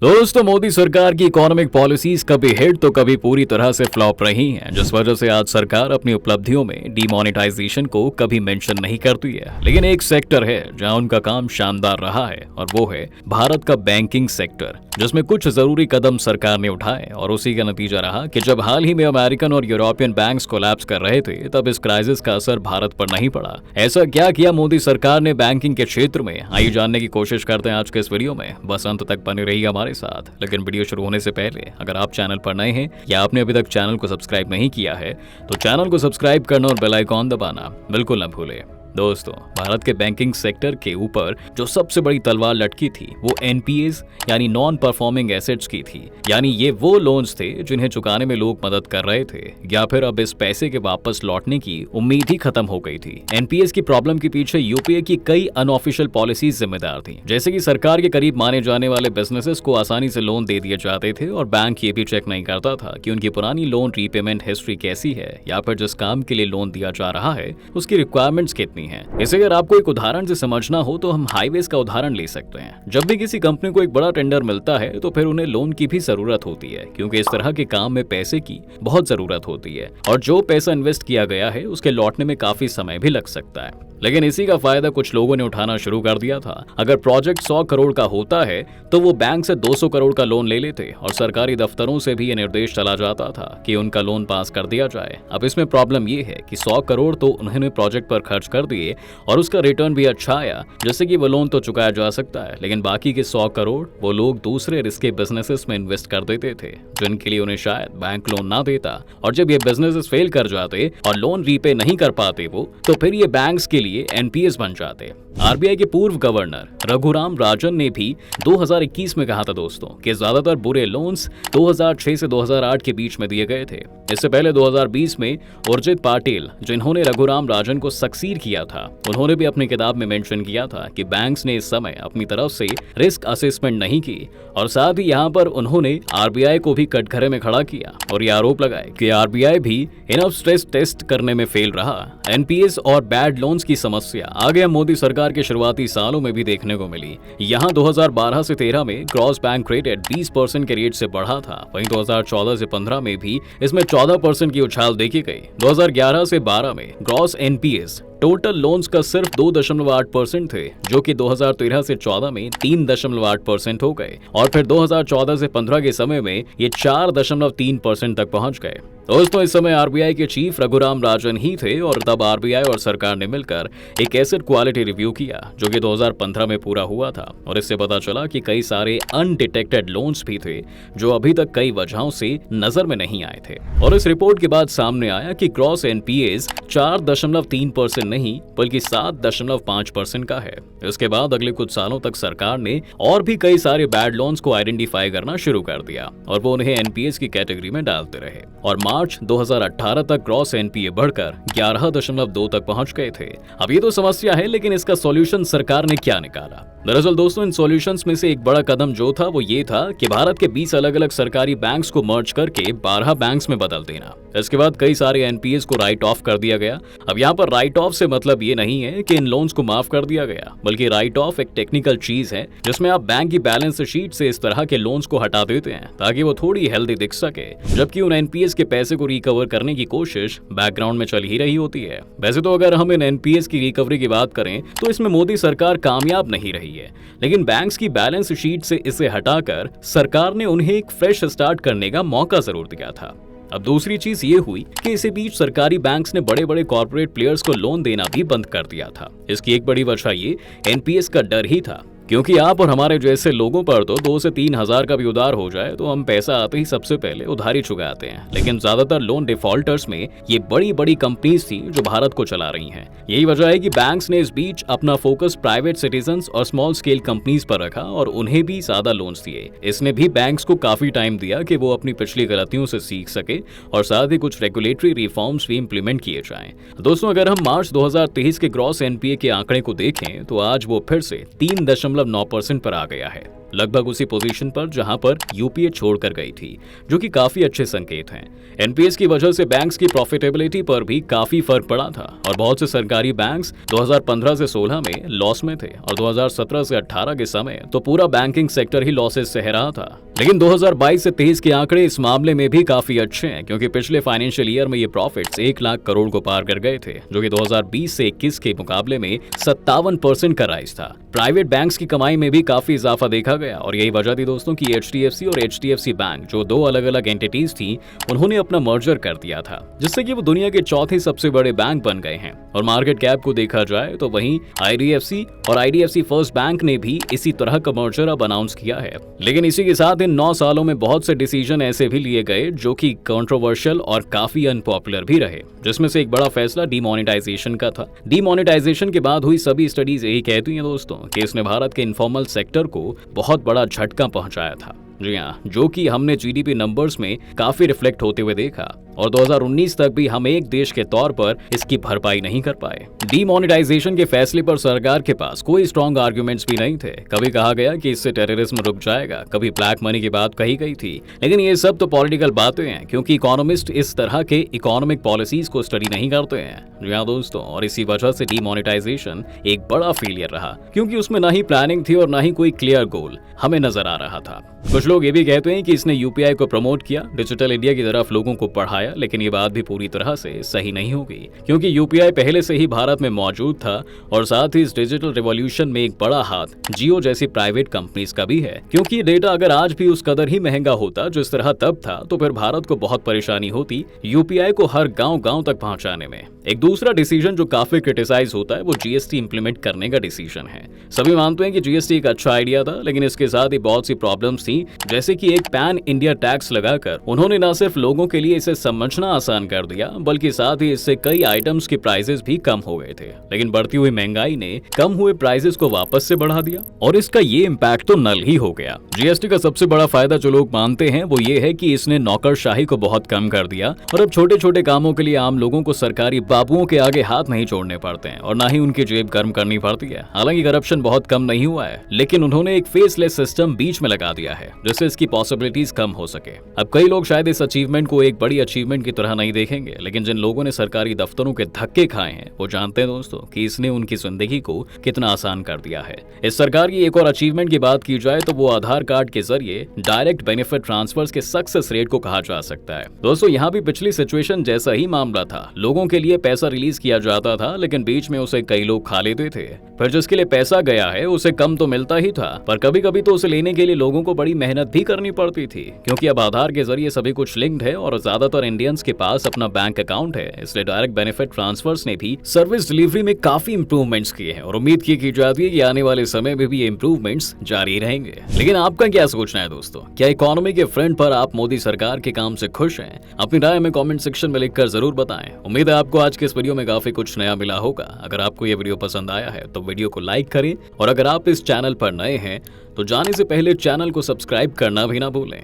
दोस्तों, मोदी सरकार की इकोनॉमिक पॉलिसीज कभी हिट तो कभी पूरी तरह से फ्लॉप रही हैं, जिस वजह से आज सरकार अपनी उपलब्धियों में डीमोनेटाइजेशन को कभी मेंशन नहीं करती है। लेकिन एक सेक्टर है जहां उनका काम शानदार रहा है और वो है भारत का बैंकिंग सेक्टर, जिसमें कुछ जरूरी कदम सरकार ने उठाए और उसी का नतीजा रहा कि जब हाल ही में अमेरिकन और यूरोपियन बैंक्स कोलैप्स कर रहे थे, तब इस क्राइसिस का असर भारत पर नहीं पड़ा। ऐसा क्या किया मोदी सरकार ने बैंकिंग के क्षेत्र में, आइए जानने की कोशिश करते हैं आज के इस वीडियो में। बस अंत तक बने रहिए हमारे साथ। लेकिन वीडियो शुरू होने से पहले अगर आप चैनल पर नए हैं या आपने अभी तक चैनल को सब्सक्राइब नहीं किया है तो चैनल को सब्सक्राइब करना और बेल आइकॉन दबाना बिल्कुल न भूलें। दोस्तों, भारत के बैंकिंग सेक्टर के ऊपर जो सबसे बड़ी तलवार लटकी थी वो एनपीएस यानी नॉन परफॉर्मिंग एसेट्स की थी। यानी ये वो लोन्स थे जिन्हें चुकाने में लोग मदद कर रहे थे या फिर अब इस पैसे के वापस लौटने की उम्मीद ही खत्म हो गई थी। एनपीएस की प्रॉब्लम के पीछे यूपीए की कई अनऑफिशियल पॉलिसीज जिम्मेदार थी, जैसे कि सरकार के करीब माने जाने वाले बिजनेसेस को आसानी से लोन दे दिए जाते थे और बैंक ये भी चेक नहीं करता था कि उनकी पुरानी लोन रीपेमेंट हिस्ट्री कैसी है या फिर जिस काम के लिए लोन दिया जा रहा है उसकी रिक्वायरमेंट्स कितनी है। इसे अगर आपको एक उदाहरण से समझना हो तो हम हाईवेज का उदाहरण ले सकते हैं। जब भी किसी कंपनी को एक बड़ा टेंडर मिलता है तो फिर उन्हें लोन की भी जरूरत होती है, क्योंकि इस तरह के काम में पैसे की बहुत जरूरत होती है और जो पैसा इन्वेस्ट किया गया है उसके लौटने में काफी समय भी लग सकता है। लेकिन इसी का फायदा कुछ लोगों ने उठाना शुरू कर दिया था। अगर प्रोजेक्ट 100 करोड़ का होता है तो वो बैंक से 200 करोड़ का लोन ले लेते और सरकारी दफ्तरों से भी ये निर्देश चला जाता था कि उनका लोन पास कर दिया जाए। अब इसमें प्रॉब्लम ये है कि 100 करोड़ तो उन्होंने प्रोजेक्ट पर खर्च कर दिए और उसका रिटर्न भी अच्छा आया, जैसे कि वो लोन तो चुकाया जा सकता है, लेकिन बाकी के 100 करोड़ वो लोग दूसरे रिस्की बिजनेसेस में इन्वेस्ट कर देते थे जिनके लिए उन्हें शायद बैंक लोन ना देता। और जब ये बिजनेसेस फेल कर जाते और लोन रीपे नहीं कर पाते वो, तो फिर ये बैंक्स के लिए एनपीएस बन जाते। आरबीआई के पूर्व गवर्नर रघुराम राजन ने भी 2021 में कहा था दोस्तों कि ज्यादातर बुरे लोन्स 2006 से 2008 के बीच में दिए गए थे। इससे पहले 2020 में उर्जित पाटिल, जिन्होंने रघुराम राजन को सक्सीड किया था, उन्होंने भी अपनी किताब में मेंशन किया था कि बैंक्स ने इस समय अपनी तरफ से रिस्क असेसमेंट नहीं की और साथ ही यहाँ पर उन्होंने आरबीआई को भी कटघरे में खड़ा किया और ये आरोप लगाए कि आरबीआई भी इनफ स्ट्रेस टेस्ट करने में फेल रहा। एनपीएस और बैड लोन्स की समस्या आगे मोदी सरकार के शुरुआती सालों में भी देखने को मिली। यहाँ 2012 से 13 में ग्रॉस बैंक रेट 20% के रेट से बढ़ा था, वहीं 2014 से 15 में भी इसमें 14% की उछाल देखी गई। 2011 से 12 में ग्रॉस एनपीएस टोटल लोन्स का सिर्फ 2.8% थे, जो कि 2013 से 14 में 3.8% हो गए और फिर 2014 से 15 के समय में ये 4.3% तक पहुंच गए। दोस्तों, इस समय आरबीआई के चीफ रघुराम राजन ही थे और तब आरबीआई और सरकार ने मिलकर एक एसेट क्वालिटी रिव्यू किया जो कि 2015 में पूरा हुआ था और इससे पता चला कि कई सारे अनडिटेक्टेड लोन्स भी थे जो अभी तक कई वजहों से नजर में नहीं आए थे। और इस रिपोर्ट के बाद सामने आया कि ग्रॉस एनपीएस 4.3% नहीं बल्कि 7.5% का है। इसके बाद अगले कुछ सालों तक सरकार ने और भी कई सारे बैड लोन्स को आइडेंटिफाई करना शुरू कर दिया और वो उन्हें एनपीएस की कैटेगरी में डालते रहे और मार्च 2018 तक ग्रॉस एनपीए बढ़कर 11.2 तक पहुंच गए थे। अब ये तो समस्या है, लेकिन इसका सॉल्यूशन सरकार ने क्या निकाला? दरअसल दोस्तों, इन सॉल्यूशंस में से एक बड़ा कदम जो था वो ये था कि भारत के 20 अलग अलग सरकारी बैंक्स को मर्ज करके 12 बैंक्स में बदल देना। इसके बाद कई सारे एनपीएस को राइट ऑफ कर दिया गया। अब यहाँ पर राइट ऑफ से मतलब ये नहीं है कि इन लोन्स को माफ कर दिया गया, बल्कि राइट ऑफ एक टेक्निकल चीज है जिसमें आप बैंक की बैलेंस शीट से इस तरह के लोन्स को हटा देते हैं ताकि वो थोड़ी हेल्दी दिख सके, जबकि उन एनपीएस के पैसे को रिकवर करने की कोशिश बैकग्राउंड में चल ही रही होती है। वैसे तो अगर हम इन एनपीएस की रिकवरी की बात करें तो इसमें मोदी सरकार कामयाब नहीं रही है, लेकिन बैंक्स की बैलेंस शीट से इसे हटाकर सरकार ने उन्हें एक फ्रेश स्टार्ट करने का मौका जरूर दिया था। अब दूसरी चीज ये हुई कि इसी बीच सरकारी बैंक्स ने बड़े बड़े कॉर्पोरेट प्लेयर्स को लोन देना भी बंद कर दिया था। इसकी एक बड़ी वजह ये एनपीएस का डर ही था, क्योंकि आप और हमारे जैसे लोगों पर तो 2 से 3 हजार का भी उधार हो जाए तो हम पैसा आते ही सबसे पहले उधारी चुकाते हैं। लेकिन ज्यादातर लोन डिफॉल्टर्स में ये बड़ी बड़ी कंपनीज थी जो भारत को चला रही हैं। यही वजह है कि बैंक्स ने इस बीच अपना फोकस प्राइवेट सिटीजन्स और स्मॉल स्केल कंपनीज पर रखा और उन्हें भी ज्यादा लोन्स दिए। इसने भी बैंक्स को काफी टाइम दिया कि वो अपनी पिछली गलतियों से सीख सके और साथ ही कुछ रेगुलेटरी रिफॉर्म्स भी इम्प्लीमेंट किए जाएं। दोस्तों, अगर हम मार्च 2023 के ग्रॉस एनपीए के आंकड़े को देखें तो आज वो फिर से 3.9% पर आ गया है। लगभग उसी पोजीशन पर जहां पर यूपीए छोड़कर गई थी, जो कि काफी अच्छे संकेत हैं। एनपीएस की वजह से बैंक्स की प्रॉफिटेबिलिटी पर भी काफी फर्क पड़ा था और बहुत से सरकारी बैंक्स 2015 से 16 में लॉस में थे और 2017 से 18 के समय तो पूरा बैंकिंग सेक्टर ही लॉसेस सह रहा था। लेकिन 2022 से 23 के आंकड़े इस मामले में भी काफी अच्छे हैं, क्योंकि पिछले फाइनेंशियल ईयर में ये प्रॉफिट्स 1 लाख करोड़ को पार कर गए थे, जो कि 2020 से 21 के मुकाबले में 57% का राइज था। प्राइवेट बैंक्स की कमाई में भी काफी इजाफा देखा गया और यही वजह थी दोस्तों कि एचडीएफसी और एचडीएफसी बैंक, जो दो अलग अलग एंटिटीज थी, उन्होंने अपना मर्जर कर दिया था, जिससे कि वो दुनिया के चौथे सबसे बड़े बैंक बन गए हैं। और मार्केट कैप को देखा जाए तो वहीं आईडीएफसी और आईडीएफसी फर्स्ट बैंक ने भी इसी तरह का मर्जर अब अनाउंस किया है। लेकिन इसी के साथ इन 9 सालों में बहुत से डिसीजन ऐसे भी लिए गए जो कि कंट्रोवर्शियल और काफी अनपॉपुलर भी रहे, जिसमें से एक बड़ा फैसला डीमोनेटाइजेशन का था। डीमोनेटाइजेशन के बाद हुई सभी स्टडीज यही कहती हैं दोस्तों कि इसने भारत के इनफॉर्मल सेक्टर को बहुत बड़ा झटका पहुंचाया था। जी हाँ, जो कि हमने जीडीपी नंबर्स में काफी रिफ्लेक्ट होते हुए देखा और 2019 तक भी हम एक देश के तौर पर इसकी भरपाई नहीं कर पाए। डीमोनेटाइजेशन के फैसले पर सरकार के पास कोई स्ट्रॉन्ग आर्गुमेंट्स भी नहीं थे। कभी कहा गया कि इससे टेररिज्म रुक जाएगा, कभी ब्लैक मनी की बात कही गई थी, लेकिन ये सब तो पॉलिटिकल बातें हैं, क्योंकि इकोनॉमिस्ट इस तरह के इकोनॉमिक पॉलिसीज को स्टडी नहीं करते हैं। जी हाँ दोस्तों, और इसी वजह से डीमोनेटाइजेशन एक बड़ा फेलियर रहा, क्योंकि उसमें ना ही प्लानिंग थी और ना ही कोई क्लियर गोल हमें नजर आ रहा था। कुछ लोग ये भी कहते हैं कि इसने यूपीआई को प्रमोट किया, डिजिटल इंडिया की तरफ लोगों को बढ़ाया, लेकिन ये बात भी पूरी तरह से सही नहीं होगी, क्योंकि यूपीआई पहले से ही भारत में मौजूद था और साथ ही इस डिजिटल रिवॉल्यूशन में एक बड़ा हाथ जियो जैसी प्राइवेट कंपनीज का भी है। क्योंकि डेटा अगर आज भी उस कदर ही महंगा होता जिस तरह तब था, तो फिर भारत को बहुत परेशानी होती यूपीआई को हर गांव तक पहुंचाने में। एक दूसरा डिसीजन जो काफी क्रिटिसाइज होता है वो जीएसटी इंप्लीमेंट करने का डिसीजन है। सभी मानते हैं कि जीएसटी एक अच्छा आइडिया था, लेकिन इसके साथ ही बहुत सी प्रॉब्लम्स थी, जैसे कि एक पैन इंडिया टैक्स लगाकर उन्होंने न सिर्फ लोगों के लिए इसे समझना आसान कर दिया, बल्कि साथ ही इससे कई आइटम्स के प्राइसेस भी कम हो गए थे। लेकिन बढ़ती हुई महंगाई ने कम हुए प्राइसेस को वापस से बढ़ा दिया और इसका ये इम्पैक्ट तो नल ही हो गया। जीएसटी का सबसे बड़ा फायदा जो लोग मानते हैं वो ये है कि इसने नौकरशाही को बहुत कम कर दिया और अब छोटे छोटे कामों के लिए आम लोगों को सरकारी बाबुओं के आगे हाथ नहीं छोड़ने पड़ते हैं और ना ही उनकी जेब गर्म करनी पड़ती है। हालांकि करप्शन बहुत कम नहीं हुआ है, लेकिन उन्होंने एक फेसलेस सिस्टम बीच में लगा दिया है जिससे इसकी पॉसिबिलिटीज कम हो सके। अब कई लोग शायद इस अचीवमेंट को एक बड़ी अचीवमेंट की तरह नहीं देखेंगे, लेकिन जिन लोगों ने सरकारी दफ्तरों के धक्के खाए हैं वो जानते हैं दोस्तों कि इसने उनकी जिंदगी को कितना आसान कर दिया है। इस सरकार की एक और अचीवमेंट की बात की जाए तो वो आधार कार्ड के जरिए डायरेक्ट बेनिफिट ट्रांसफर्स के सक्सेस रेट को कहा जा सकता है। दोस्तों यहाँ भी पिछली सिचुएशन जैसा ही मामला था, लोगों के लिए पैसा रिलीज किया जाता था, लेकिन बीच में उसे कई लोग खा लेते थे। फिर जिसके लिए पैसा गया है उसे कम तो मिलता ही था, पर कभी कभी तो उसे लेने के लिए लोगों को बड़ी मेहनत भी करनी पड़ती थी, क्योंकि अब आधार के जरिए सभी कुछ लिंक्ड है और ज्यादातर इंडियंस के पास अपना बैंक अकाउंट है। इसलिए डायरेक्ट बेनिफिट ट्रांसफर्स ने भी सर्विस डिलीवरी में काफी इंप्रूवमेंट्स किए हैं और उम्मीद की जाती है कि आने वाले समय में भी ये इंप्रूवमेंट्स जारी रहेंगे। लेकिन आपका क्या सोचना है दोस्तों? क्या इकोनॉमी के फ्रंट पर आप मोदी सरकार के काम से खुश हैं? अपनी राय हमें कमेंट सेक्शन में लिखकर जरूर बताएं। उम्मीद है आपको आज के इस वीडियो में काफी कुछ नया मिला होगा। अगर आपको ये वीडियो पसंद आया है तो वीडियो को लाइक करें और अगर आप इस चैनल पर नए हैं तो जाने से पहले चैनल को सब्सक्राइब करना भी ना भूलें।